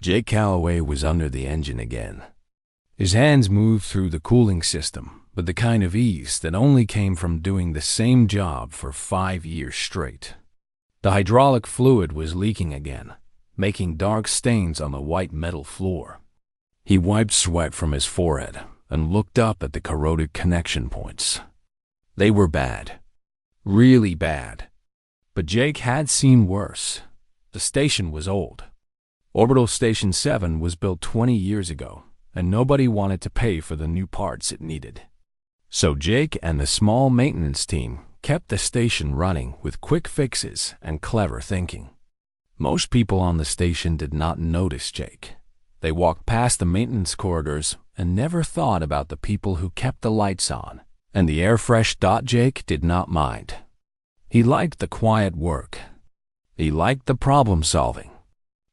Jake Calloway was under the engine again. His hands moved through the cooling system with the kind of ease that only came from doing the same job for 5 years straight. The hydraulic fluid was leaking again, making dark stains on the white metal floor. He wiped sweat from his forehead and looked up at the corroded connection points. They were bad. Really bad. But Jake had seen worse. The station was old. Orbital Station 7 was built 20 years ago, and nobody wanted to pay for the new parts it needed. So Jake and the small maintenance team kept the station running with quick fixes and clever thinking. Most people on the station did not notice Jake. They walked past the maintenance corridors and never thought about the people who kept the lights on, and the air fresh. Jake did not mind. He liked the quiet work. He liked the problem solving.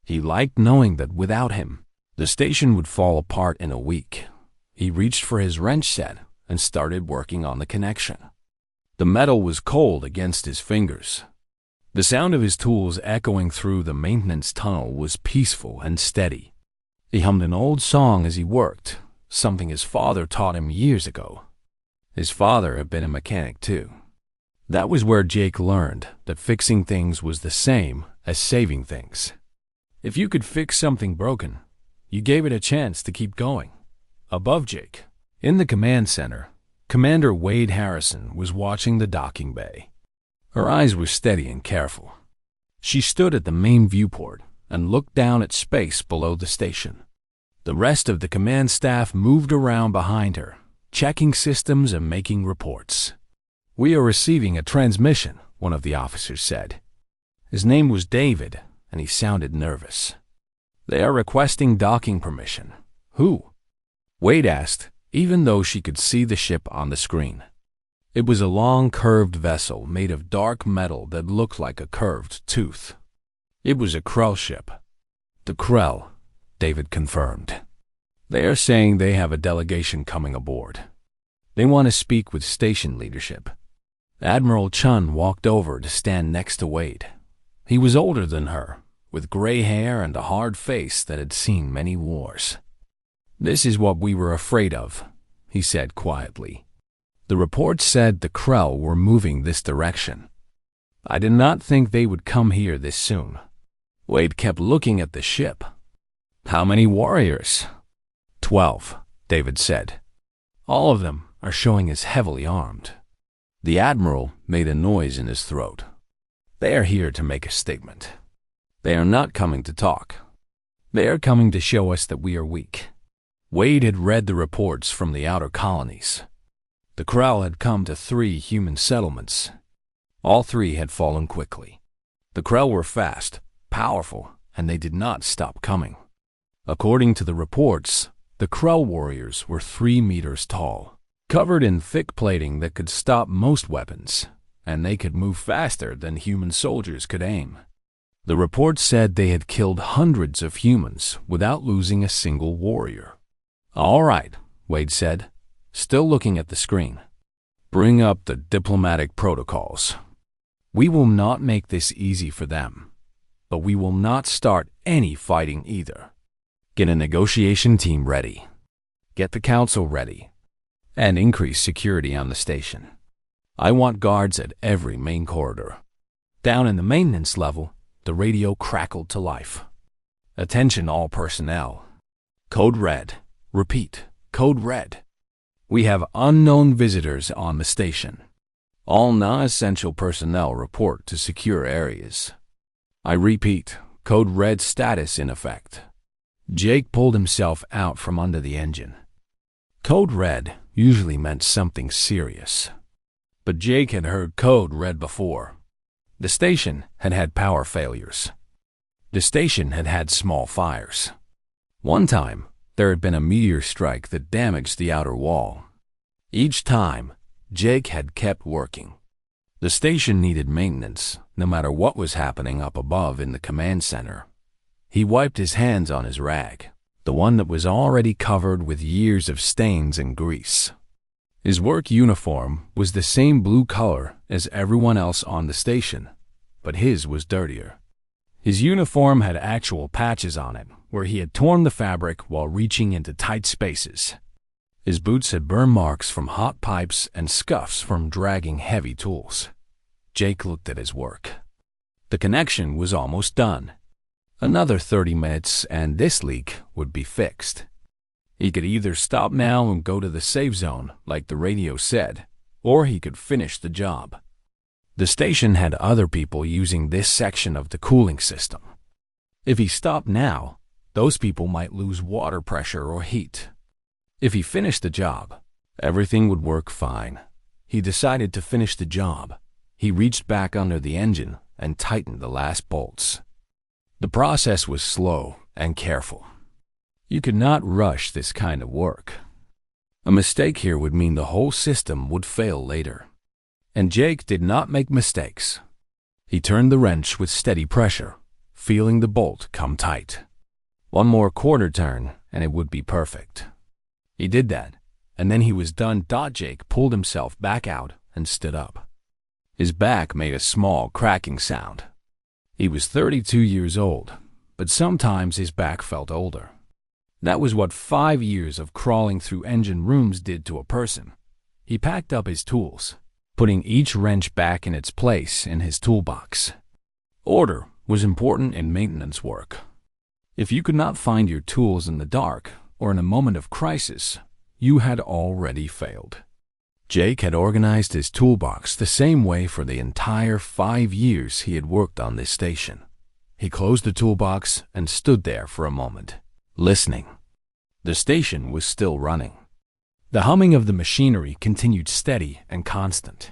He liked knowing that without him, the station would fall apart in a week. He reached for his wrench set and started working on the connection. The metal was cold against his fingers. The sound of his tools echoing through the maintenance tunnel was peaceful and steady. He hummed an old song as he worked, something his father taught him years ago. His father had been a mechanic too. That was where Jake learned that fixing things was the same as saving things. If you could fix something broken, you gave it a chance to keep going. Above Jake, in the command center, Commander Wade Harrison was watching the docking bay. Her eyes were steady and careful. She stood at the main viewport and looked down at space below the station. The rest of the command staff moved around behind her, checking systems and making reports. "We are receiving a transmission," one of the officers said. His name was David, and he sounded nervous. "They are requesting docking permission." "Who?" Wade asked, even though she could see the ship on the screen. It was a long, curved vessel made of dark metal that looked like a curved tooth. It was a Krell ship. "The Krell," David confirmed. "They are saying they have a delegation coming aboard. They want to speak with station leadership." Admiral Chun walked over to stand next to Wade. He was older than her, with gray hair and a hard face that had seen many wars. "This is what we were afraid of," he said quietly. "The reports said the Krell were moving this direction. I did not think they would come here this soon." Wade kept looking at the ship. "How many warriors?" 12, David said. "All of them are showing as heavily armed." The Admiral made a noise in his throat. "They are here to make a statement. They are not coming to talk. They are coming to show us that we are weak." Wade had read the reports from the outer colonies. The Krell had come to 3 human settlements. All 3 had fallen quickly. The Krell were fast, powerful, and they did not stop coming. According to the reports, the Krell warriors were 3 meters tall, covered in thick plating that could stop most weapons, and they could move faster than human soldiers could aim. The report said they had killed hundreds of humans without losing a single warrior. "All right," Wade said, still looking at the screen. "Bring up the diplomatic protocols. We will not make this easy for them, but we will not start any fighting either. Get a negotiation team ready. Get the council ready. And increase security on the station. I want guards at every main corridor." Down in the maintenance level, the radio crackled to life. "Attention all personnel. Code Red. Repeat, Code Red. We have unknown visitors on the station. All non-essential personnel report to secure areas. I repeat, Code Red status in effect." Jake pulled himself out from under the engine. Code Red usually meant something serious. But Jake had heard Code Red before. The station had had power failures. The station had had small fires. One time, there had been a meteor strike that damaged the outer wall. Each time, Jake had kept working. The station needed maintenance, no matter what was happening up above in the command center. He wiped his hands on his rag, the one that was already covered with years of stains and grease. His work uniform was the same blue color as everyone else on the station, but his was dirtier. His uniform had actual patches on it, where he had torn the fabric while reaching into tight spaces. His boots had burn marks from hot pipes and scuffs from dragging heavy tools. Jake looked at his work. The connection was almost done. Another 30 minutes and this leak would be fixed. He could either stop now and go to the safe zone, like the radio said, or he could finish the job. The station had other people using this section of the cooling system. If he stopped now, those people might lose water pressure or heat. If he finished the job, everything would work fine. He decided to finish the job. He reached back under the engine and tightened the last bolts. The process was slow and careful. You could not rush this kind of work. A mistake here would mean the whole system would fail later. And Jake did not make mistakes. He turned the wrench with steady pressure, feeling the bolt come tight. One more quarter turn and it would be perfect. He did that, and then he was done. Jake pulled himself back out and stood up. His back made a small cracking sound. He was 32 years old, but sometimes his back felt older. That was what 5 years of crawling through engine rooms did to a person. He packed up his tools, putting each wrench back in its place in his toolbox. Order was important in maintenance work. If you could not find your tools in the dark or in a moment of crisis, you had already failed. Jake had organized his toolbox the same way for the entire 5 years he had worked on this station. He closed the toolbox and stood there for a moment, listening. The station was still running. The humming of the machinery continued steady and constant.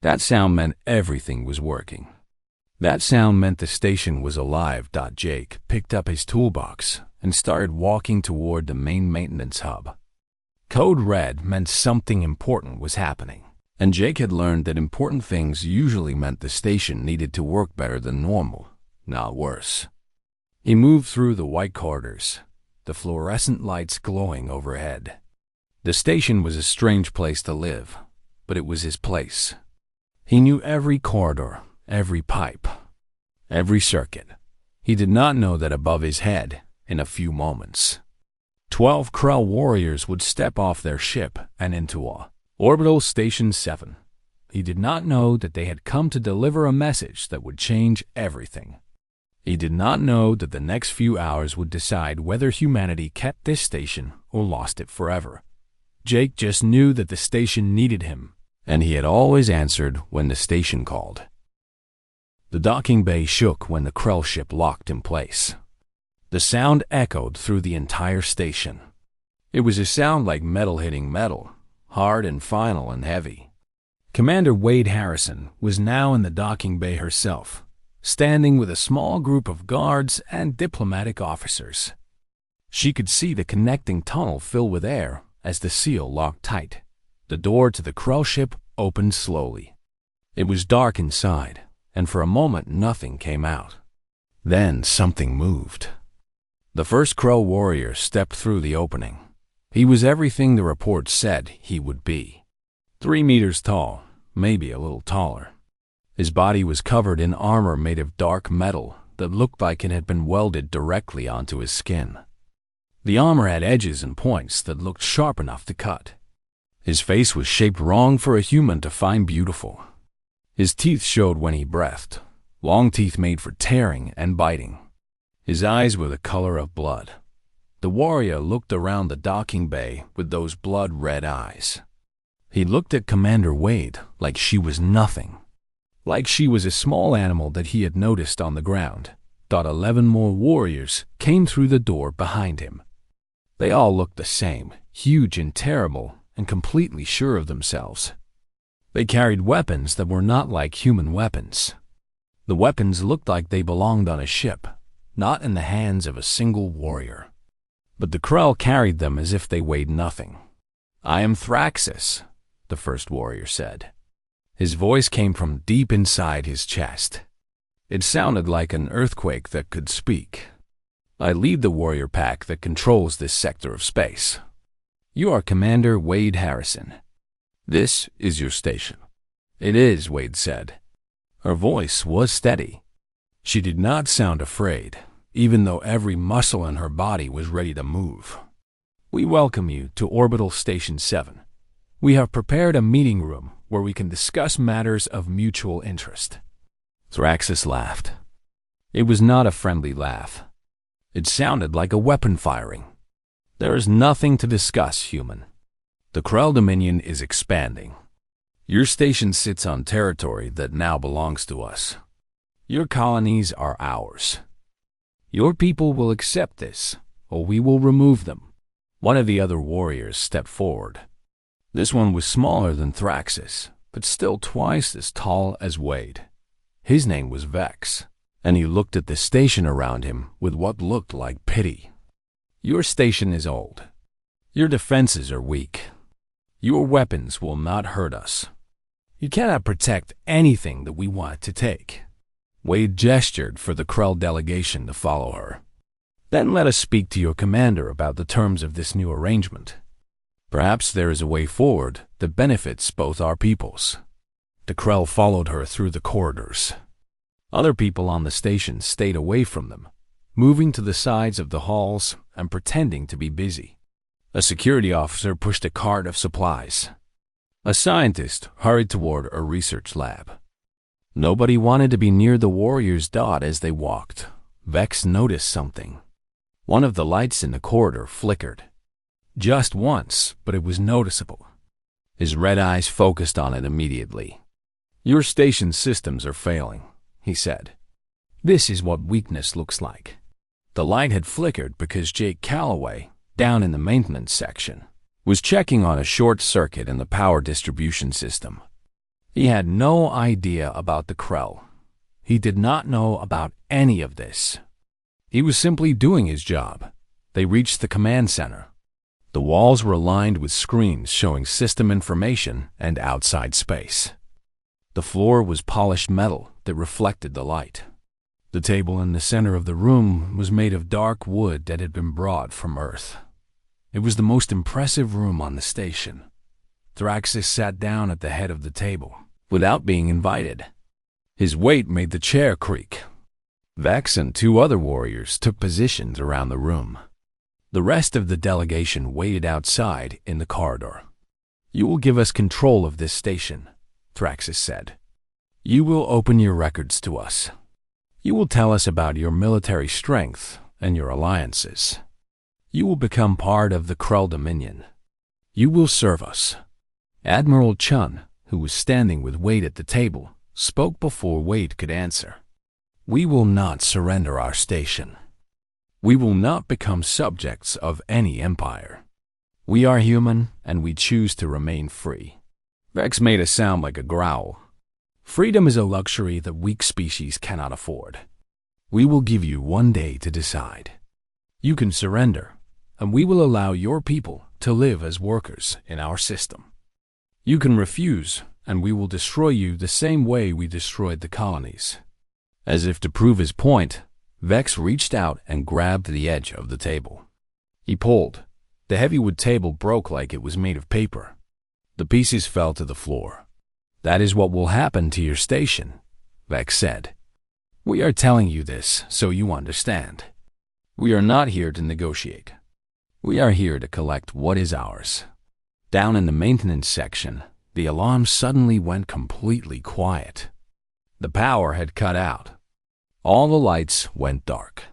That sound meant everything was working. That sound meant the station was alive. Jake picked up his toolbox and started walking toward the main maintenance hub. Code red meant something important was happening, and Jake had learned that important things usually meant the station needed to work better than normal, not worse. He moved through the white corridors, the fluorescent lights glowing overhead. The station was a strange place to live, but it was his place. He knew every corridor, every pipe, every circuit. He did not know that above his head, in a few moments, 12 Krell warriors would step off their ship and into Orbital Station 7. He did not know that they had come to deliver a message that would change everything. He did not know that the next few hours would decide whether humanity kept this station or lost it forever. Jake just knew that the station needed him, and he had always answered when the station called. The docking bay shook when the Krell ship locked in place. The sound echoed through the entire station. It was a sound like metal hitting metal, hard and final and heavy. Commander Wade Harrison was now in the docking bay herself, standing with a small group of guards and diplomatic officers. She could see the connecting tunnel fill with air as the seal locked tight. The door to the Krell ship opened slowly. It was dark inside, and for a moment nothing came out. Then something moved. The first Krell warrior stepped through the opening. He was everything the report said he would be. 3 meters tall, maybe a little taller. His body was covered in armor made of dark metal that looked like it had been welded directly onto his skin. The armor had edges and points that looked sharp enough to cut. His face was shaped wrong for a human to find beautiful. His teeth showed when he breathed, long teeth made for tearing and biting. His eyes were the color of blood. The warrior looked around the docking bay with those blood-red eyes. He looked at Commander Wade like she was nothing, like she was a small animal that he had noticed on the ground. 11 more warriors came through the door behind him. They all looked the same, huge and terrible, and completely sure of themselves. They carried weapons that were not like human weapons. The weapons looked like they belonged on a ship, not in the hands of a single warrior. But the Krell carried them as if they weighed nothing. "I am Thraxus," the first warrior said. His voice came from deep inside his chest. It sounded like an earthquake that could speak. "I lead the warrior pack that controls this sector of space. You are Commander Wade Harrison. This is your station." "It is," Wade said. Her voice was steady. She did not sound afraid, even though every muscle in her body was ready to move. "We welcome you to Orbital Station 7. We have prepared a meeting room where we can discuss matters of mutual interest." Thraxis laughed. It was not a friendly laugh. It sounded like a weapon firing. "There is nothing to discuss, human. The Krell Dominion is expanding. Your station sits on territory that now belongs to us. Your colonies are ours. Your people will accept this, or we will remove them." One of the other warriors stepped forward. This one was smaller than Thraxis, but still twice as tall as Wade. His name was Vex, and he looked at the station around him with what looked like pity. "Your station is old. Your defenses are weak. Your weapons will not hurt us. You cannot protect anything that we want to take." Wade gestured for the Krell delegation to follow her. "Then let us speak to your commander about the terms of this new arrangement. Perhaps there is a way forward that benefits both our peoples." The Krell followed her through the corridors. Other people on the station stayed away from them, moving to the sides of the halls and pretending to be busy. A security officer pushed a cart of supplies. A scientist hurried toward a research lab. Nobody wanted to be near the warrior's dot as they walked. Vex noticed something. One of the lights in the corridor flickered. Just once, but it was noticeable. His red eyes focused on it immediately. "Your station's systems are failing," he said. "This is what weakness looks like." The light had flickered because Jake Calloway, down in the maintenance section, was checking on a short circuit in the power distribution system. He had no idea about the Krell. He did not know about any of this. He was simply doing his job. They reached the command center. The walls were lined with screens showing system information and outside space. The floor was polished metal that reflected the light. The table in the center of the room was made of dark wood that had been brought from Earth. It was the most impressive room on the station. Thraxis sat down at the head of the table, without being invited. His weight made the chair creak. Vex and two other warriors took positions around the room. The rest of the delegation waited outside in the corridor. "You will give us control of this station," Thraxis said. "You will open your records to us. You will tell us about your military strength and your alliances. You will become part of the Krell Dominion. You will serve us." Admiral Chun, who was standing with Wade at the table, spoke before Wade could answer. "We will not surrender our station. We will not become subjects of any empire. We are human, and we choose to remain free." Vex made a sound like a growl. "Freedom is a luxury that weak species cannot afford. We will give you 1 day to decide. You can surrender, and we will allow your people to live as workers in our system. You can refuse, and we will destroy you the same way we destroyed the colonies." As if to prove his point, Vex reached out and grabbed the edge of the table. He pulled. The heavy wood table broke like it was made of paper. The pieces fell to the floor. "That is what will happen to your station," Vex said. "We are telling you this so you understand. We are not here to negotiate. We are here to collect what is ours." Down in the maintenance section, the alarm suddenly went completely quiet. The power had cut out. All the lights went dark.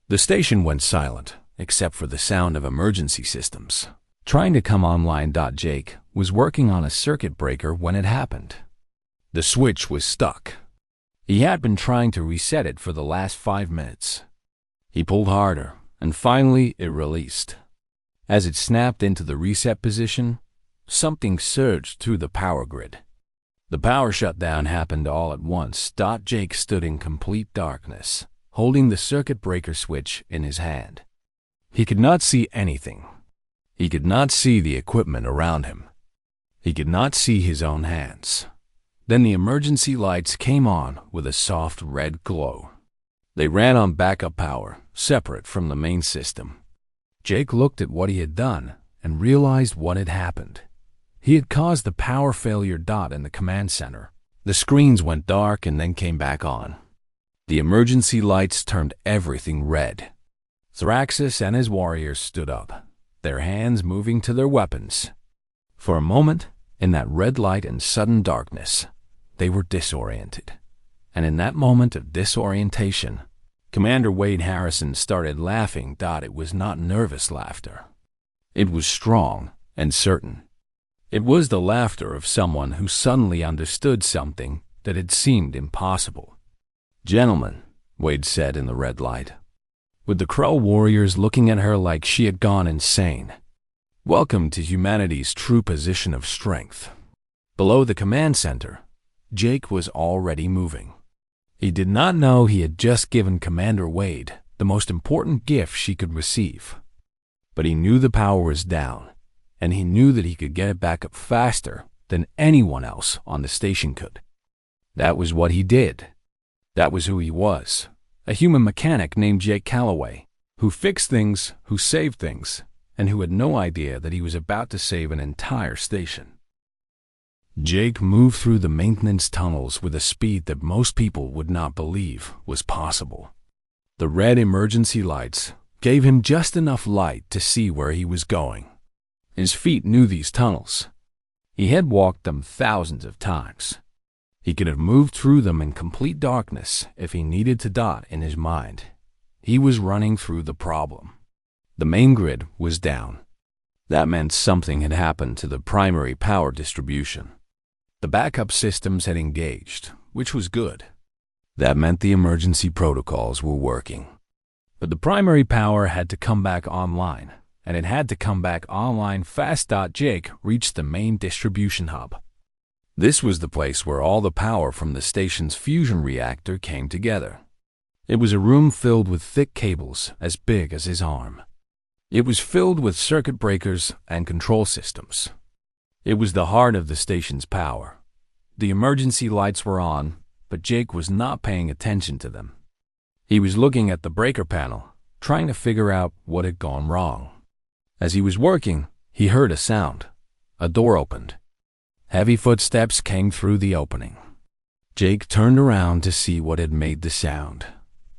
The station went silent, except for the sound of emergency systems. Trying to come online. Jake was working on a circuit breaker when it happened. The switch was stuck. He had been trying to reset it for the last 5 minutes. He pulled harder, and finally it released. As it snapped into the reset position, something surged through the power grid. The power shutdown happened all at once. Jake stood in complete darkness, holding the circuit breaker switch in his hand. He could not see anything. He could not see the equipment around him. He could not see his own hands. Then the emergency lights came on with a soft red glow. They ran on backup power, separate from the main system. Jake looked at what he had done and realized what had happened. He had caused the power failure. In the command center, the screens went dark and then came back on. The emergency lights turned everything red. Thraxus and his warriors stood up, their hands moving to their weapons. For a moment, in that red light and sudden darkness, they were disoriented. And in that moment of disorientation, Commander Wade Harrison started laughing. It was not nervous laughter. It was strong and certain. It was the laughter of someone who suddenly understood something that had seemed impossible. "Gentlemen," Wade said in the red light, with the Crow warriors looking at her like she had gone insane, "welcome to humanity's true position of strength." Below the command center, Jake was already moving. He did not know he had just given Commander Wade the most important gift she could receive. But he knew the power was down, and he knew that he could get it back up faster than anyone else on the station could. That was what he did. That was who he was, a human mechanic named Jake Calloway, who fixed things, who saved things, and who had no idea that he was about to save an entire station. Jake moved through the maintenance tunnels with a speed that most people would not believe was possible. The red emergency lights gave him just enough light to see where he was going. His feet knew these tunnels. He had walked them thousands of times. He could have moved through them in complete darkness if he needed to. In his mind, he was running through the problem. The main grid was down. That meant something had happened to the primary power distribution. The backup systems had engaged, which was good. That meant the emergency protocols were working. But the primary power had to come back online, and it had to come back online fast. Jake reached the main distribution hub. This was the place where all the power from the station's fusion reactor came together. It was a room filled with thick cables as big as his arm. It was filled with circuit breakers and control systems. It was the heart of the station's power. The emergency lights were on, but Jake was not paying attention to them. He was looking at the breaker panel, trying to figure out what had gone wrong. As he was working, he heard a sound. A door opened. Heavy footsteps came through the opening. Jake turned around to see what had made the sound.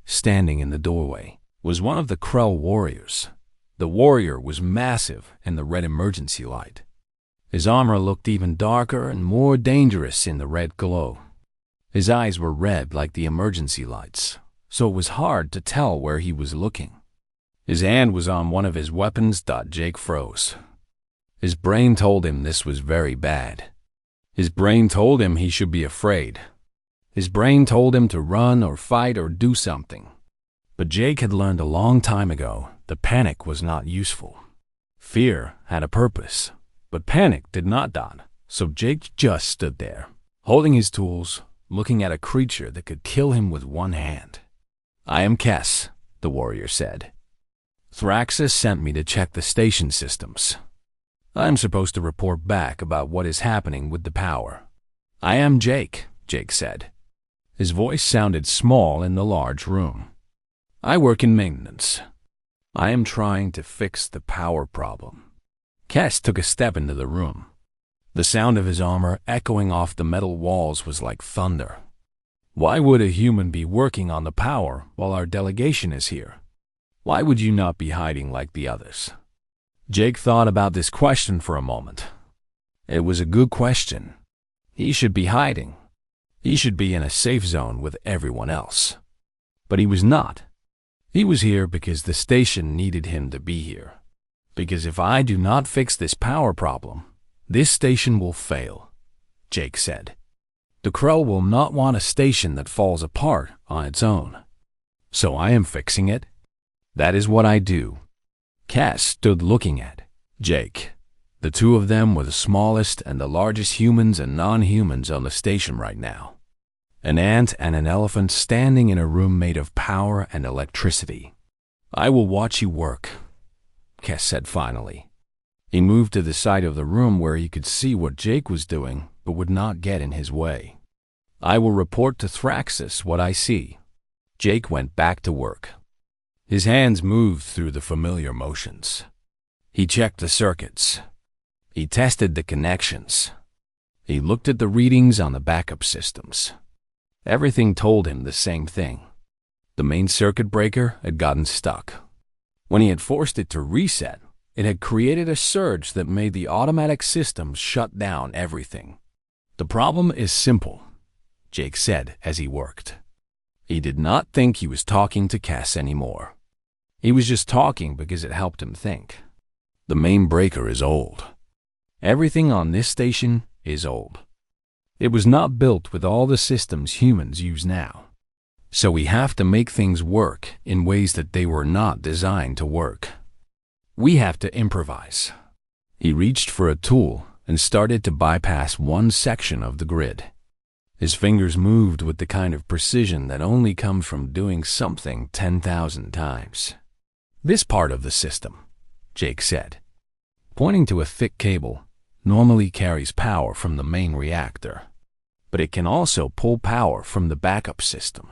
Standing in the doorway was one of the Crow warriors. The warrior was massive in the red emergency light. His armor looked even darker and more dangerous in the red glow. His eyes were red like the emergency lights, so it was hard to tell where he was looking. His hand was on one of his weapons. Jake froze. His brain told him this was very bad. His brain told him he should be afraid. His brain told him to run or fight or do something. But Jake had learned a long time ago that panic was not useful. Fear had a purpose, but panic did not. So Jake just stood there, holding his tools, looking at a creature that could kill him with one hand. "I am Kess," the warrior said. "Thraxus sent me to check the station systems. I'm supposed to report back about what is happening with the power." "I am Jake," Jake said. His voice sounded small in the large room. "I work in maintenance. I am trying to fix the power problem." Kess took a step into the room. The sound of his armor echoing off the metal walls was like thunder. "Why would a human be working on the power while our delegation is here? Why would you not be hiding like the others?" Jake thought about this question for a moment. It was a good question. He should be hiding. He should be in a safe zone with everyone else. But he was not. He was here because the station needed him to be here. "Because if I do not fix this power problem, this station will fail," Jake said. "The Crow will not want a station that falls apart on its own. So I am fixing it. That is what I do." Cass stood looking at Jake. The two of them were the smallest and the largest humans and non-humans on the station right now. An ant and an elephant standing in a room made of power and electricity. "I will watch you work," Cass said finally. He moved to the side of the room where he could see what Jake was doing but would not get in his way. "I will report to Thraxus what I see." Jake went back to work. His hands moved through the familiar motions. He checked the circuits. He tested the connections. He looked at the readings on the backup systems. Everything told him the same thing. The main circuit breaker had gotten stuck. When he had forced it to reset, it had created a surge that made the automatic systems shut down everything. "The problem is simple," Jake said as he worked. He did not think he was talking to Cass anymore. He was just talking because it helped him think. "The main breaker is old. Everything on this station is old. It was not built with all the systems humans use now. So we have to make things work in ways that they were not designed to work. We have to improvise." He reached for a tool and started to bypass one section of the grid. His fingers moved with the kind of precision that only comes from doing something 10,000 times. "This part of the system," Jake said, pointing to a thick cable, "normally carries power from the main reactor, but it can also pull power from the backup system.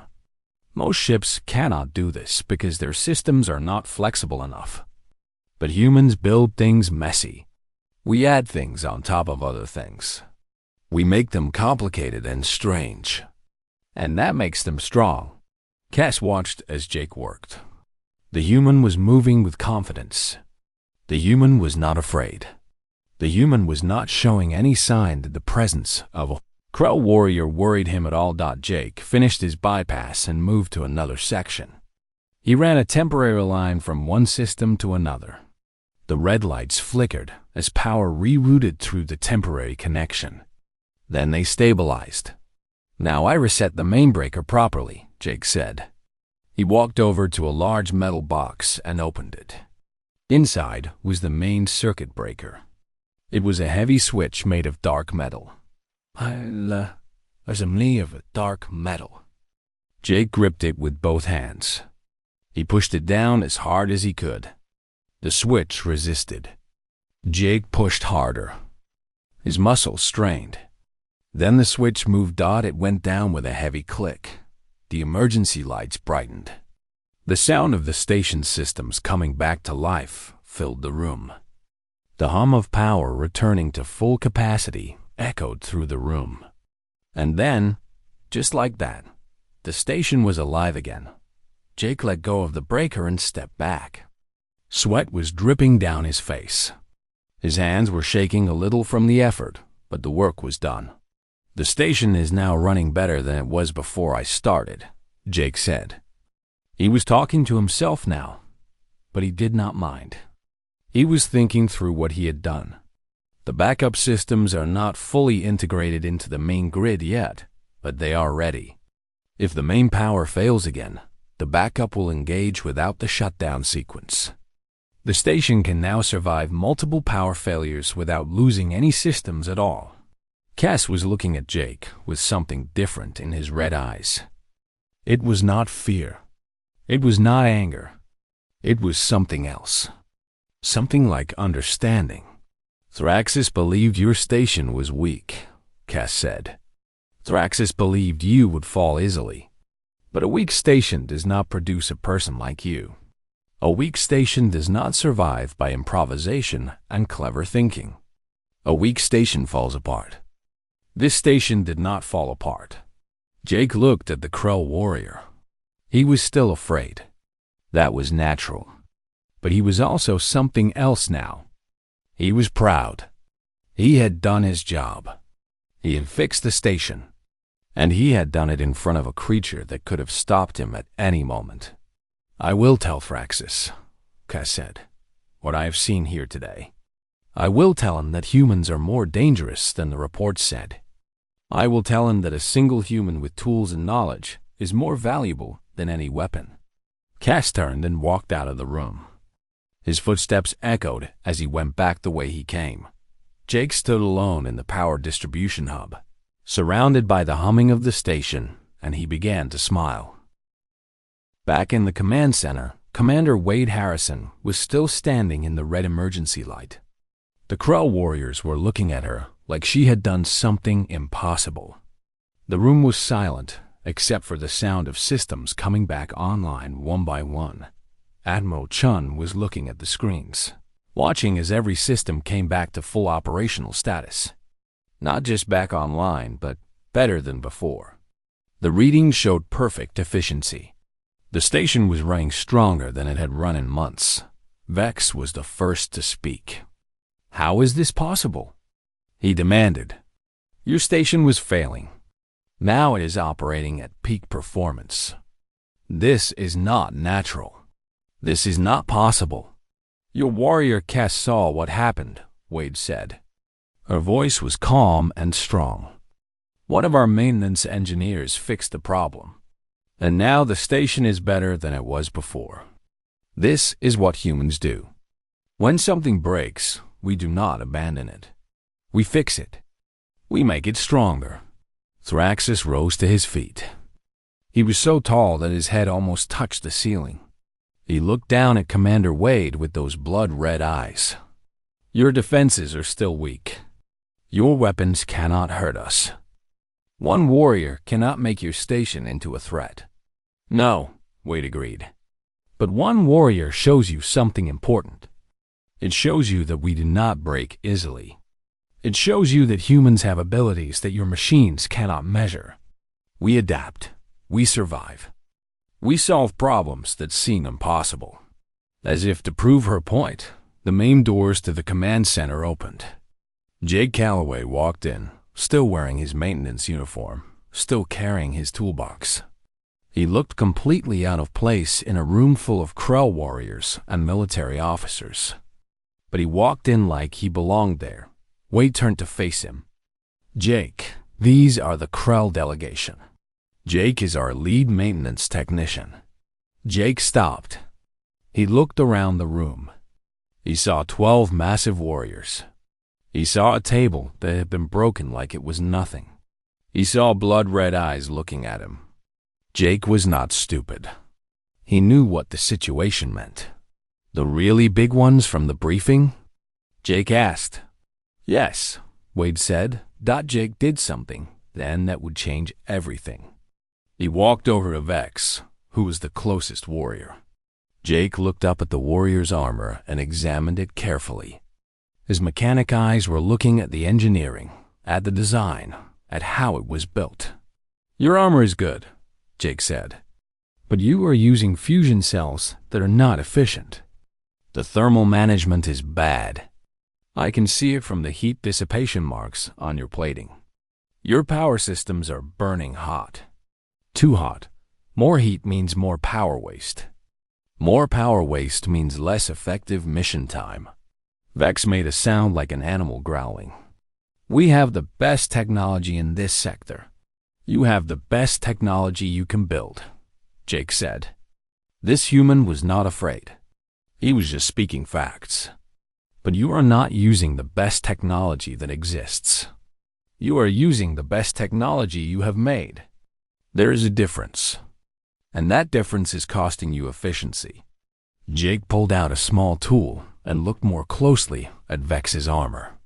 Most ships cannot do this because their systems are not flexible enough. But humans build things messy. We add things on top of other things. We make them complicated and strange. And that makes them strong." Cass watched as Jake worked. The human was moving with confidence. The human was not afraid. The human was not showing any sign that the presence of a Krell warrior worried him at all. Jake finished his bypass and moved to another section. He ran a temporary line from one system to another. The red lights flickered as power rerouted through the temporary connection. Then they stabilized. "Now I reset the main breaker properly," Jake said. He walked over to a large metal box and opened it. Inside was the main circuit breaker. It was a heavy switch made of dark metal. "Assembly of dark metal." Jake gripped it with both hands. He pushed it down as hard as he could. The switch resisted. Jake pushed harder. His muscles strained. Then the switch moved. It went down with a heavy click. The emergency lights brightened. The sound of the station systems coming back to life filled the room. The hum of power returning to full capacity echoed through the room. And then, just like that, the station was alive again. Jake let go of the breaker and stepped back. Sweat was dripping down his face. His hands were shaking a little from the effort, but the work was done. "The station is now running better than it was before I started," Jake said. He was talking to himself now, but he did not mind. He was thinking through what he had done. The backup systems are not fully integrated into the main grid yet, but they are ready. If the main power fails again, the backup will engage without the shutdown sequence. The station can now survive multiple power failures without losing any systems at all. Cass was looking at Jake with something different in his red eyes. It was not fear. It was not anger. It was something else. Something like understanding. "Thraxis believed your station was weak," Cass said. "Thraxis believed you would fall easily. But a weak station does not produce a person like you. A weak station does not survive by improvisation and clever thinking. A weak station falls apart. This station did not fall apart." Jake looked at the Krell warrior. He was still afraid. That was natural. But he was also something else now. He was proud. He had done his job. He had fixed the station. And he had done it in front of a creature that could have stopped him at any moment. "I will tell Thraxis," Cass said, "what I have seen here today. I will tell him that humans are more dangerous than the reports said. I will tell him that a single human with tools and knowledge is more valuable than any weapon." Cass turned and walked out of the room. His footsteps echoed as he went back the way he came. Jake stood alone in the power distribution hub, surrounded by the humming of the station, and he began to smile. Back in the command center, Commander Wade Harrison was still standing in the red emergency light. The Krell warriors were looking at her like she had done something impossible. The room was silent, except for the sound of systems coming back online one by one. Admiral Chun was looking at the screens, watching as every system came back to full operational status. Not just back online, but better than before. The readings showed perfect efficiency. The station was running stronger than it had run in months. Vex was the first to speak. "How is this possible?" he demanded. "Your station was failing. Now it is operating at peak performance. This is not natural. This is not possible." "Your warrior Kess saw what happened," Wade said. Her voice was calm and strong. "One of our maintenance engineers fixed the problem, and now the station is better than it was before. This is what humans do. When something breaks, we do not abandon it. We fix it. We make it stronger." Thraxus rose to his feet. He was so tall that his head almost touched the ceiling. He looked down at Commander Wade with those blood-red eyes. "Your defenses are still weak. Your weapons cannot hurt us. One warrior cannot make your station into a threat." "No," Wade agreed. "But one warrior shows you something important. It shows you that we do not break easily. It shows you that humans have abilities that your machines cannot measure. We adapt. We survive. We solve problems that seem impossible." As if to prove her point, the main doors to the command center opened. Jake Calloway walked in, still wearing his maintenance uniform, still carrying his toolbox. He looked completely out of place in a room full of Krell warriors and military officers. But he walked in like he belonged there. Wade turned to face him. "Jake, these are the Krell delegation. Jake is our lead maintenance technician." Jake stopped. He looked around the room. He saw 12 massive warriors. He saw a table that had been broken like it was nothing. He saw blood-red eyes looking at him. Jake was not stupid. He knew what the situation meant. "The really big ones from the briefing?" Jake asked. "Yes," Wade said. Jake did something then that would change everything. He walked over to Vex, who was the closest warrior. Jake looked up at the warrior's armor and examined it carefully. His mechanic eyes were looking at the engineering, at the design, at how it was built. "Your armor is good," Jake said, "but you are using fusion cells that are not efficient. The thermal management is bad. I can see it from the heat dissipation marks on your plating. Your power systems are burning hot. Too hot. More heat means more power waste. More power waste means less effective mission time." Vex made a sound like an animal growling. "We have the best technology in this sector. You have the best technology you can build," Jake said. This human was not afraid. He was just speaking facts. "But you are not using the best technology that exists. You are using the best technology you have made. There is a difference. And that difference is costing you efficiency." Jake pulled out a small tool and looked more closely at Vex's armor.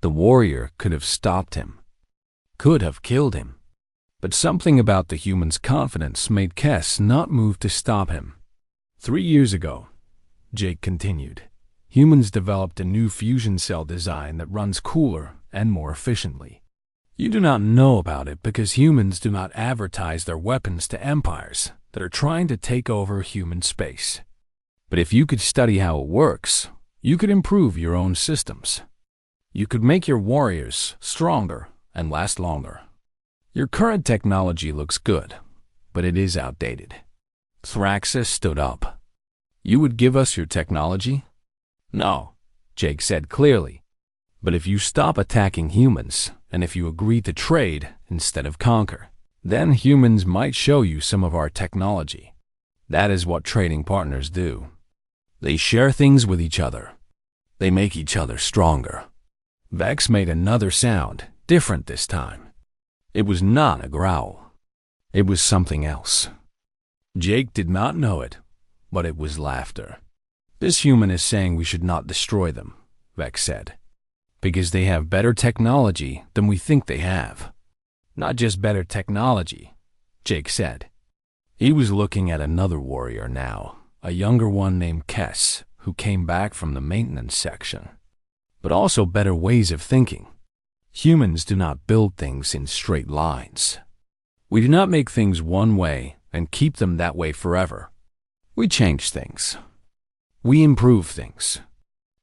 The warrior could have stopped him, could have killed him. But something about the human's confidence made Kess not move to stop him. 3 years ago, Jake continued, humans developed a new fusion cell design that runs cooler and more efficiently. You do not know about it because humans do not advertise their weapons to empires that are trying to take over human space. But if you could study how it works, you could improve your own systems. You could make your warriors stronger and last longer. Your current technology looks good, but it is outdated." Thraxus stood up. "You would give us your technology?" "No," Jake said clearly. "But if you stop attacking humans, and if you agree to trade instead of conquer, then humans might show you some of our technology. That is what trading partners do. They share things with each other. They make each other stronger." Vex made another sound, different this time. It was not a growl. It was something else. Jake did not know it, but it was laughter. "This human is saying we should not destroy them," Vex said, "because they have better technology than we think they have." "Not just better technology," Jake said. He was looking at another warrior now, a younger one named Kess, who came back from the maintenance section. "But also better ways of thinking. Humans do not build things in straight lines. We do not make things one way and keep them that way forever. We change things. We improve things.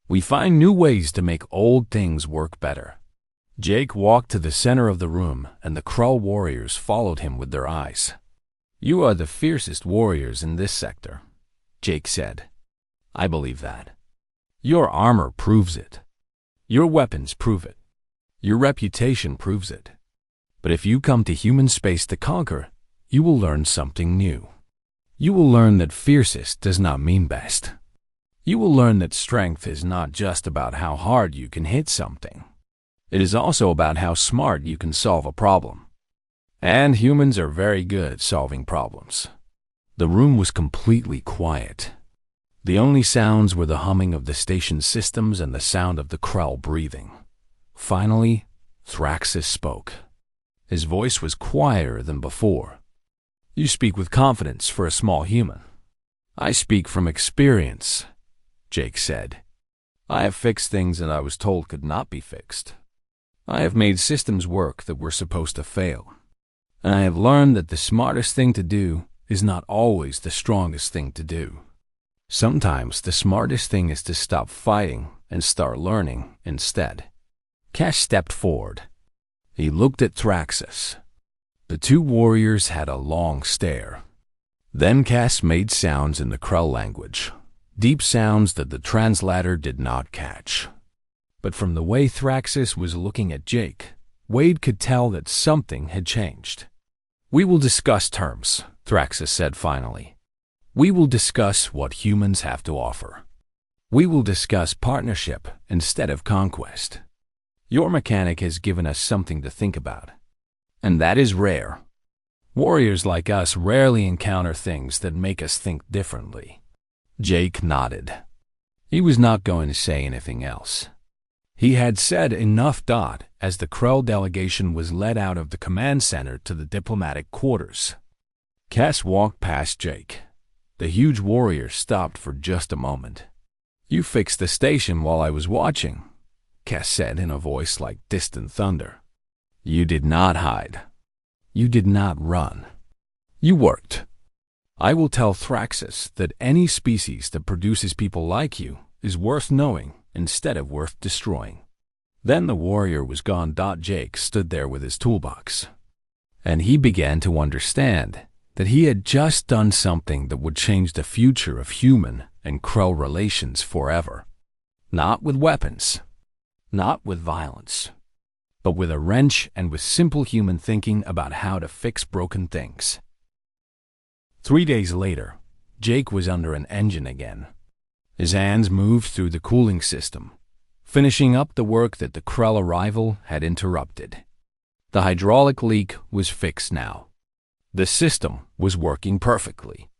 We find new ways to make old things work better. Jake walked to the center of the room, and the Krull warriors followed him with their eyes. "You are the fiercest warriors in this sector," Jake said. "I believe that. Your armor proves it. Your weapons prove it. Your reputation proves it. But if you come to human space to conquer, you will learn something new. You will learn that fiercest does not mean best. You will learn that strength is not just about how hard you can hit something. It is also about how smart you can solve a problem. And humans are very good at solving problems." The room was completely quiet. The only sounds were the humming of the station systems and the sound of the Krull breathing. Finally, Thraxus spoke. His voice was quieter than before. "You speak with confidence for a small human." "I speak from experience," Jake said. "I have fixed things that I was told could not be fixed. I have made systems work that were supposed to fail. And I have learned that the smartest thing to do is not always the strongest thing to do. Sometimes the smartest thing is to stop fighting and start learning instead." Cash stepped forward. He looked at Thraxus. The two warriors had a long stare. Then Cass made sounds in the Krull language, deep sounds that the translator did not catch. But from the way Thraxus was looking at Jake, Wade could tell that something had changed. "We will discuss terms," Thraxus said finally. "We will discuss what humans have to offer. We will discuss partnership instead of conquest. Your mechanic has given us something to think about. And that is rare. Warriors like us rarely encounter things that make us think differently." Jake nodded. He was not going to say anything else. He had said enough. As the Krull delegation was led out of the command center to the diplomatic quarters, Cass walked past Jake. The huge warrior stopped for just a moment. "You fixed the station while I was watching," Cass said in a voice like distant thunder. "You did not hide. You did not run. You worked. I will tell Thraxus that any species that produces people like you is worth knowing instead of worth destroying." Then the warrior was gone. Jake stood there with his toolbox, and he began to understand that he had just done something that would change the future of human and Krull relations forever. Not with weapons, not with violence, but with a wrench and with simple human thinking about how to fix broken things. 3 days later, Jake was under an engine again. His hands moved through the cooling system, finishing up the work that the Krull arrival had interrupted. The hydraulic leak was fixed now. The system was working perfectly.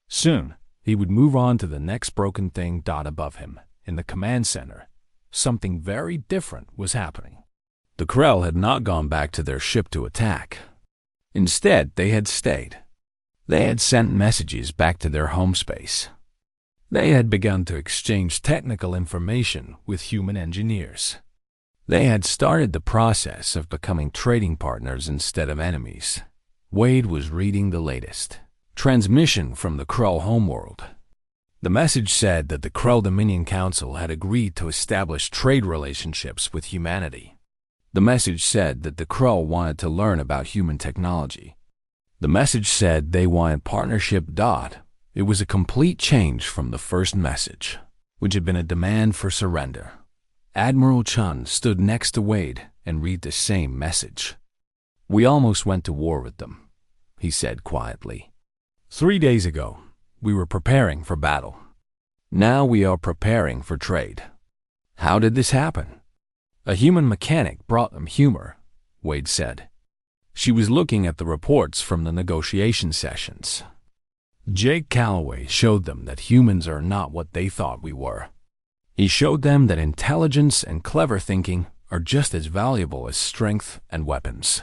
Soon, he would move on to the next broken thing. Above him, in the command center, something very different was happening. The Krull had not gone back to their ship to attack. Instead, they had stayed. They had sent messages back to their home space. They had begun to exchange technical information with human engineers. They had started the process of becoming trading partners instead of enemies. Wade was reading the latest transmission from the Krull homeworld. The message said that the Krull Dominion Council had agreed to establish trade relationships with humanity. The message said that the Krull wanted to learn about human technology. The message said they wanted partnership. It was a complete change from the first message, which had been a demand for surrender. Admiral Chun stood next to Wade and read the same message. "We almost went to war with them," he said quietly. 3 days ago, we were preparing for battle. Now we are preparing for trade. How did this happen? A human mechanic brought them humor, Wade said. She was looking at the reports from the negotiation sessions. Jake Calloway showed them that humans are not what they thought we were. He showed them that intelligence and clever thinking are just as valuable as strength and weapons.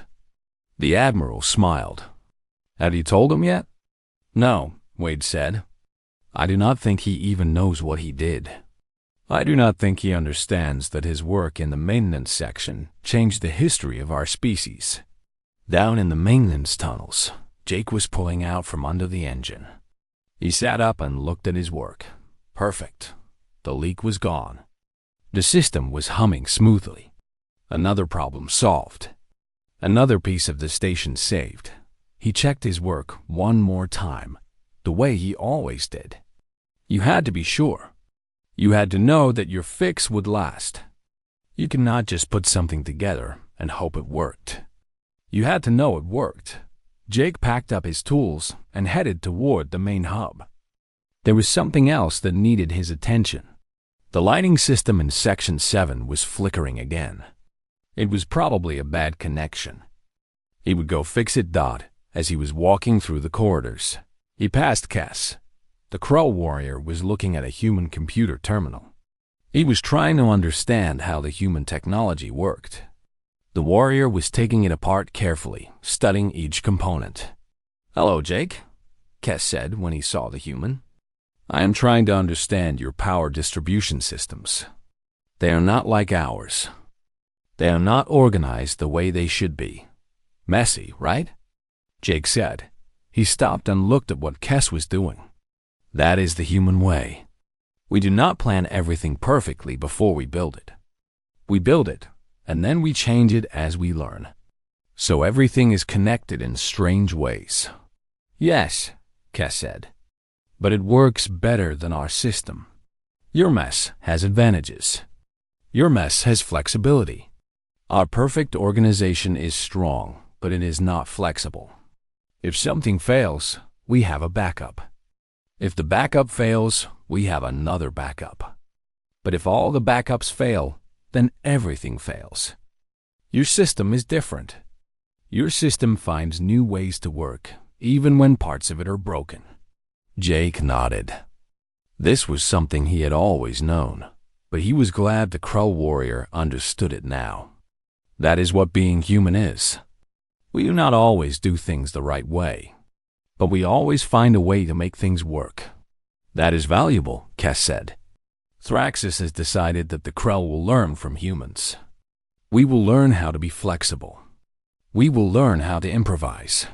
The Admiral smiled. "Have you told him yet?" "No," Wade said. "I do not think he even knows what he did. I do not think he understands that his work in the maintenance section changed the history of our species. Down in the maintenance tunnels, Jake was pulling out from under the engine. He sat up and looked at his work. Perfect. The leak was gone. The system was humming smoothly. Another problem solved. Another piece of the station saved. He checked his work one more time, the way he always did. You had to be sure. You had to know that your fix would last. You cannot just put something together and hope it worked. You had to know it worked. Jake packed up his tools and headed toward the main hub. There was something else that needed his attention. The lighting system in Section 7 was flickering again. It was probably a bad connection. He would go fix it. As he was walking through the corridors, he passed Kess. The Crow warrior was looking at a human computer terminal. He was trying to understand how the human technology worked. The warrior was taking it apart carefully, studying each component. "Hello, Jake," Kess said when he saw the human. "I am trying to understand your power distribution systems. They are not like ours. They are not organized the way they should be. Messy, right?" Jake said. He stopped and looked at what Kess was doing. "That is the human way. We do not plan everything perfectly before we build it. We build it, and then we change it as we learn. So everything is connected in strange ways." "Yes," Kess said. "But it works better than our system. Your mess has advantages. Your mess has flexibility. Our perfect organization is strong, but it is not flexible. If something fails, we have a backup. If the backup fails, we have another backup. But if all the backups fail, then everything fails. Your system is different. Your system finds new ways to work, even when parts of it are broken." Jake nodded. This was something he had always known, but he was glad the Crow warrior understood it now. That is what being human is. We do not always do things the right way, but we always find a way to make things work. "That is valuable," Kess said. "Thraxis has decided that the Krell will learn from humans. We will learn how to be flexible. We will learn how to improvise.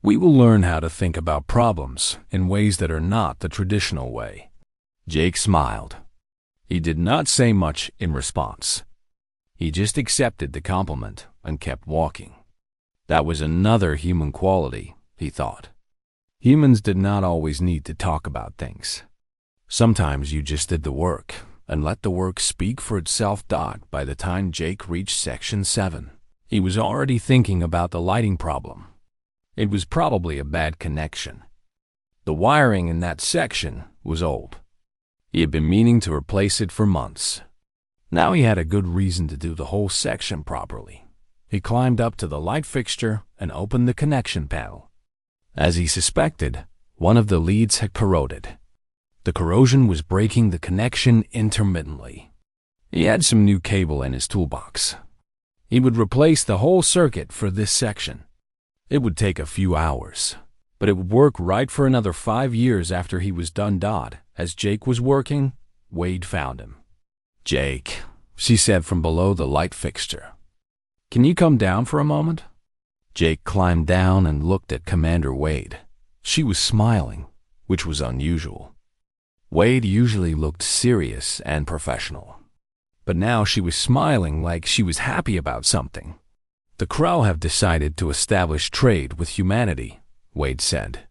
We will learn how to think about problems in ways that are not the traditional way." Jake smiled. He did not say much in response. He just accepted the compliment and kept walking. That was another human quality, he thought. Humans did not always need to talk about things. Sometimes you just did the work and let the work speak for itself. By the time Jake reached Section 7, he was already thinking about the lighting problem. It was probably a bad connection. The wiring in that section was old. He had been meaning to replace it for months. Now he had a good reason to do the whole section properly. He climbed up to the light fixture and opened the connection panel. As he suspected, one of the leads had corroded. The corrosion was breaking the connection intermittently. He had some new cable in his toolbox. He would replace the whole circuit for this section. It would take a few hours, but it would work right for another 5 years after he was done. As Jake was working, Wade found him. "Jake," she said from below the light fixture. "Can you come down for a moment?" Jake climbed down and looked at Commander Wade. She was smiling, which was unusual. Wade usually looked serious and professional, but now she was smiling like she was happy about something. "The Crow have decided to establish trade with humanity," Wade said.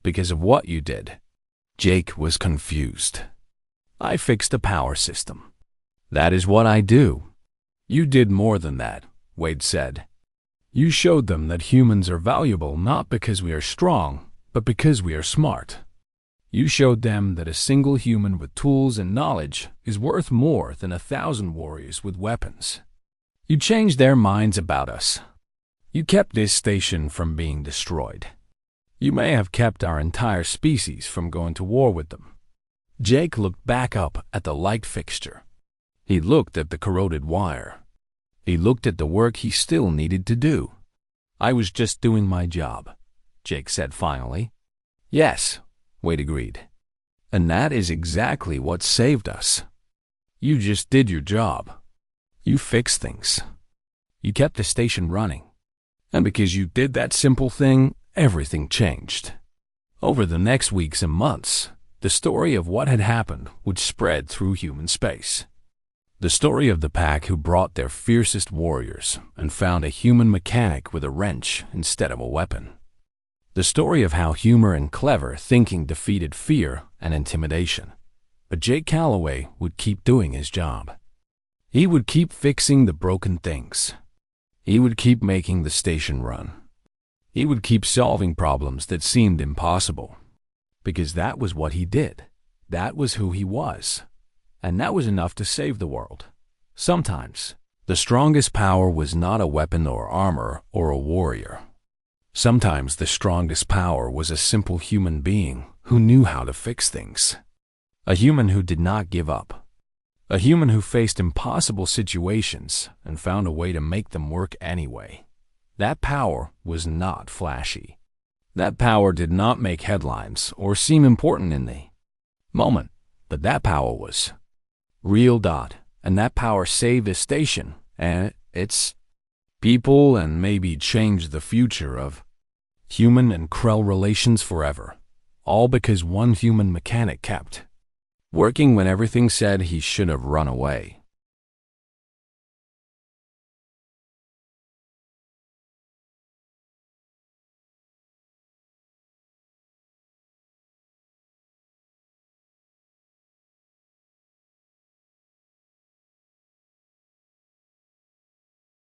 "Because of what you did." Jake was confused. "I fixed the power system. That is what I do." "You did more than that," Wade said. "You showed them that humans are valuable not because we are strong, but because we are smart. You showed them that a single human with tools and knowledge is worth more than 1,000 warriors with weapons. You changed their minds about us. You kept this station from being destroyed. You may have kept our entire species from going to war with them." Jake looked back up at the light fixture. He looked at the corroded wire. He looked at the work he still needed to do. "I was just doing my job," Jake said finally. "Yes," Wade agreed. "And that is exactly what saved us. You just did your job. You fixed things. You kept the station running. And because you did that simple thing, everything changed. Over the next weeks and months, the story of what had happened would spread through human space. The story of the pack who brought their fiercest warriors and found a human mechanic with a wrench instead of a weapon. The story of how humor and clever thinking defeated fear and intimidation. But Jake Calloway would keep doing his job. He would keep fixing the broken things. He would keep making the station run. He would keep solving problems that seemed impossible. Because that was what he did. That was who he was. And that was enough to save the world. Sometimes, the strongest power was not a weapon or armor or a warrior. Sometimes the strongest power was a simple human being who knew how to fix things. A human who did not give up. A human who faced impossible situations and found a way to make them work anyway. That power was not flashy. That power did not make headlines or seem important in the moment, but that power was real. And that power saved his station and its people and maybe changed the future of human and Krell relations forever. All because one human mechanic kept working when everything said he should have run away.